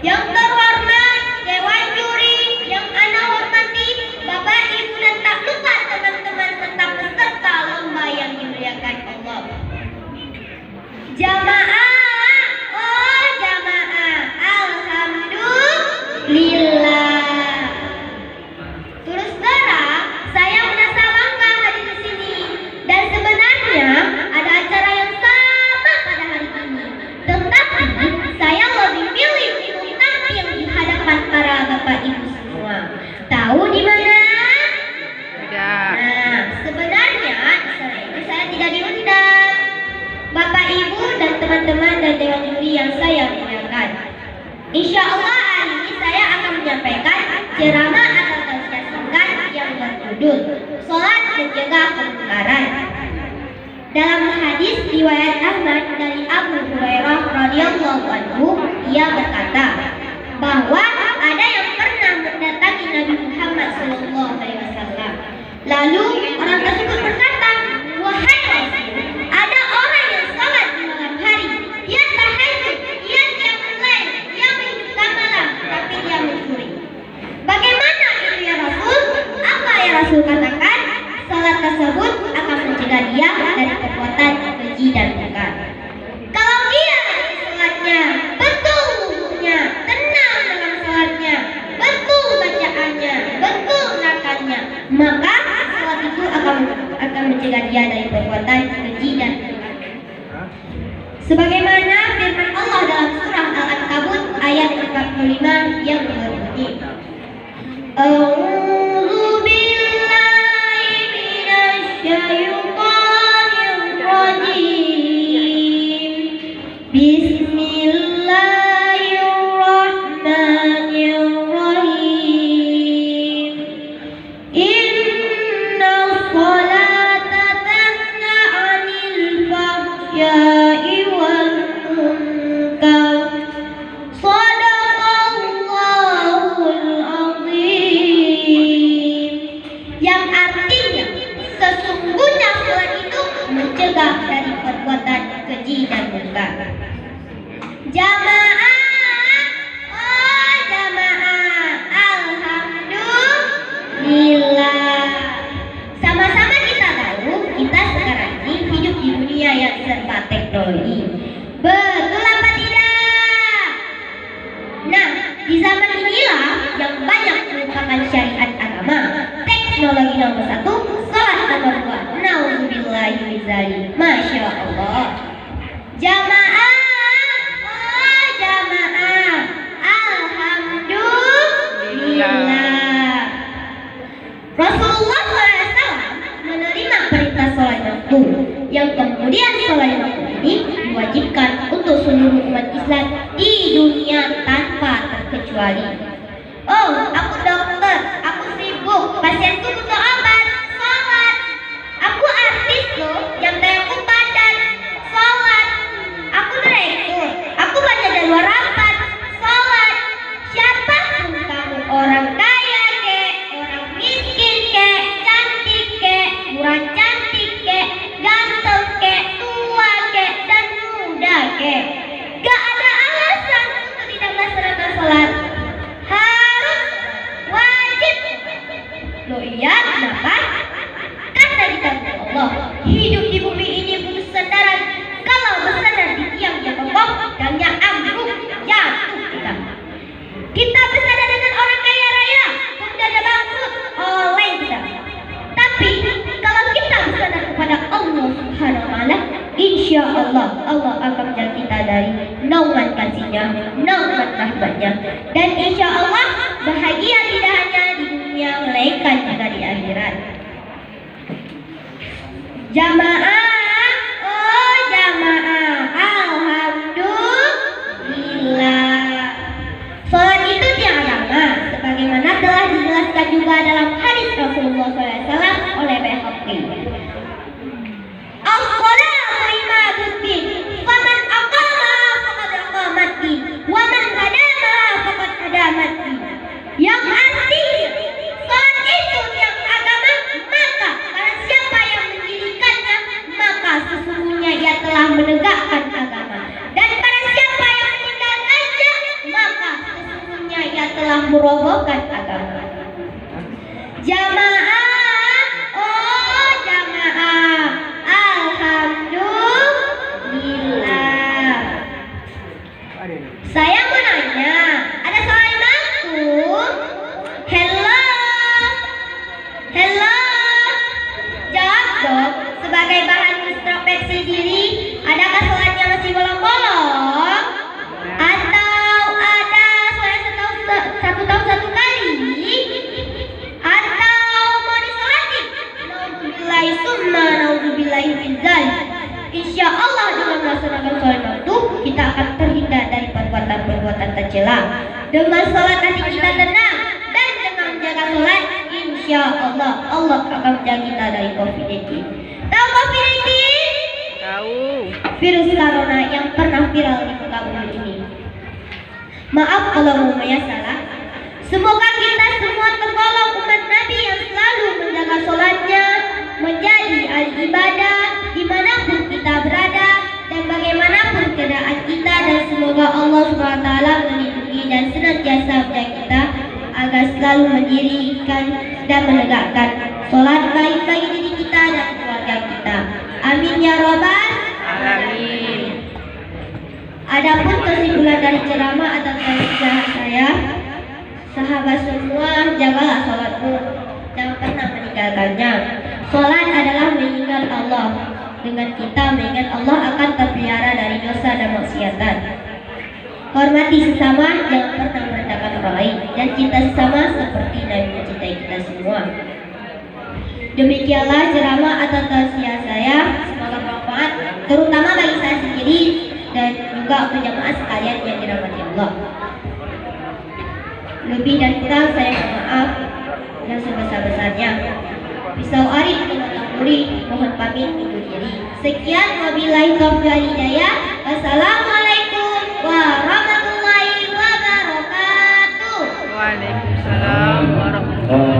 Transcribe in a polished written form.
Yang terhormat Dewan Juri yang ana hormati, Bapak, Ibu, dan tak lupa teman-teman serta peserta lomba yang dimuliakan Allah. Jamaah, oh jamaah, alhamdulillah. Terus terang, saya merasa bangga hadir di sini. Dan sebenarnya ada acara yang sama pada hari ini. Tetapi saya lebih pilih untuk tampil di hadapan para bapak ibu semua. Tahu di mana? Tidak. Nah, sebenarnya saya tidak diundang. Bapak ibu dan teman-teman dan dewan juri yang saya muliakan. Insya Allah hari ini saya akan menyampaikan ceramah atau tausiah singkat yang berjudul Sholat Menjaga Kemungkaran. Dalam hadis riwayat Ahmad dari Abu Hurairah radhiyallahu anhu, ia berkata bahwa ada yang pernah mendatangi Nabi Muhammad SAW. Lalu orang tersebut berkata, "Wahai Rasul, ada orang yang sholat di malam hari, dia tahajud, dia qiyamul lail, dia menghidupkan malam, tapi dia mencuri. Bagaimana itu ya Rasul?" Apa ya Rasul katakan? Sholat tersebut akan mencegah dia dari perbuatan keji dan mungkar. Kalau dia sholatnya betul wudunya, tenang dalam sholatnya, betul bacaannya, betul gerakannya, maka sholat itu akan mencegah dia dari perbuatan keji dan mungkar. Sebagaimana firman Allah dalam surah Al-Ankabut ayat 45 yang berbunyi, A'udzu billahi minasyaitonir rajim. Bismillahirrahmanirrahim. Inna sholata tanha 'anil fahsya'i wal munkar. Shadaqallahul azim. Yang artinya sesungguhnya sholat itu mencegah dari perbuatan keji dan mungkar. Jamaah, oh jamaah, alhamdulillah. Sama-sama kita tahu kita sekarang ini hidup di dunia yang serba teknologi. Betul apa tidak? Nah, di zaman inilah yang banyak melupakan syariat agama. Teknologi nomor 1, sholat nomor 2. Nauzubillahi min dzalik. Masya Allah. Jamaah, oh jamaah, alhamdulillah. Rasulullah SAW menerima perintah sholat waktu, yang kemudian sholat waktu ini diwajibkan untuk seluruh umat Islam di dunia tanpa terkecuali. Oh, aku dokter, aku sibuk, pasienku butuh obat, sholat. Aku artis loh, jam tayangku padat, sholat. Aku direktur, aku baca jadwal rapat, sholat. Siapapun kamu, orang kaya kek, orang miskin kek, cantik kek, kurang cantik kek, ganteng kek, tua kek, dan muda kek, gak ada alasan untuk tidak melaksanakan sholat. Harus, wajib. Loh iya, kenapa? Karena dikatakan Allah, hidup di bumi ini butuh sandaran. Kalau bersandar di tiang yang kokoh, dangnya ambruk, jatuh kita. Kita bersandar dengan orang kaya raya, kemudian bangkrut, oleh kita. Tapi kalau kita bersandar kepada Allah Subhanahu wa Ta'ala, insya Allah Allah akan menjaga kita dari naungan kasihnya, naungan rahmatnya, dan insya Allah bahagia tidak hanya di dunia melainkan juga di akhirat. Jamaah, oh jamaah, alhamdulillah. Sholat itu tiang agama, sebagaimana telah dijelaskan juga dalam hadis Rasulullah SAW oleh Baihaqi. As-sholatu imaduddin, faman aqamaha faqad aqamat din, wa man hadamaha faqad hadamat din. merobohkan agama. Jamaah, oh jamaah, alhamdulillah. Saya mau nanya, ada soal masuk? Hello, hello. Jawab dong, sebagai bahan introspeksi diri, adakah sholat yang masih bolong-bolong? Atau ada sholat satu tahun satu kali? Atau mau disolatin? Nauzubillahi summa nauzubillahi min dzalik. Insya Allah dengan melaksanakan sholat waktu, kita akan terhindar dari perbuatan-perbuatan tercela. Dengan sholat hati kita tenang, dan dengan menjaga sholat, insya Allah Allah akan menjaga kita dari COVID-19. Tahu COVID-19? Tahu. Virus corona yang pernah viral di muka bumi ini. Maaf kalau umumnya salah. Semoga kita semua tergolong umat Nabi yang selalu menjaga sholatnya, menjadi ahli ibadah dimanapun kita berada dan bagaimanapun keadaan kita, dan semoga Allah SWT melindungi dan senantiasa menjaga kita agar selalu mendirikan dan menegakkan sholat baik bagi diri kita dan keluarga kita. Amin ya robbal Alamin. Adapun kesimpulan dari ceramah atau tausiah saya, sahabat semua, jagalah sholatmu, jangan pernah meninggalkannya. Sholat adalah mengingat Allah. Dengan kita mengingat Allah akan terpelihara dari dosa dan maksiatan. Hormati sesama, jangan pernah merendahkan orang lain, dan cinta sesama seperti Nabi mencintai kita semua. Demikianlah ceramah atau tausiah saya. Semoga bermanfaat, terutama bagi saya sendiri dan juga untuk jamaah sekalian yang dirahmati Allah. Lebih dan kurang saya mohon maaf yang sebesar-besarnya. Pisau Ari mohon pamit undur diri. Sekian, wabillahi taufiq wal hidayah. Wassalamualaikum warahmatullahi wabarakatuh. Waalaikumsalam warahmatullahi wabarakatuh.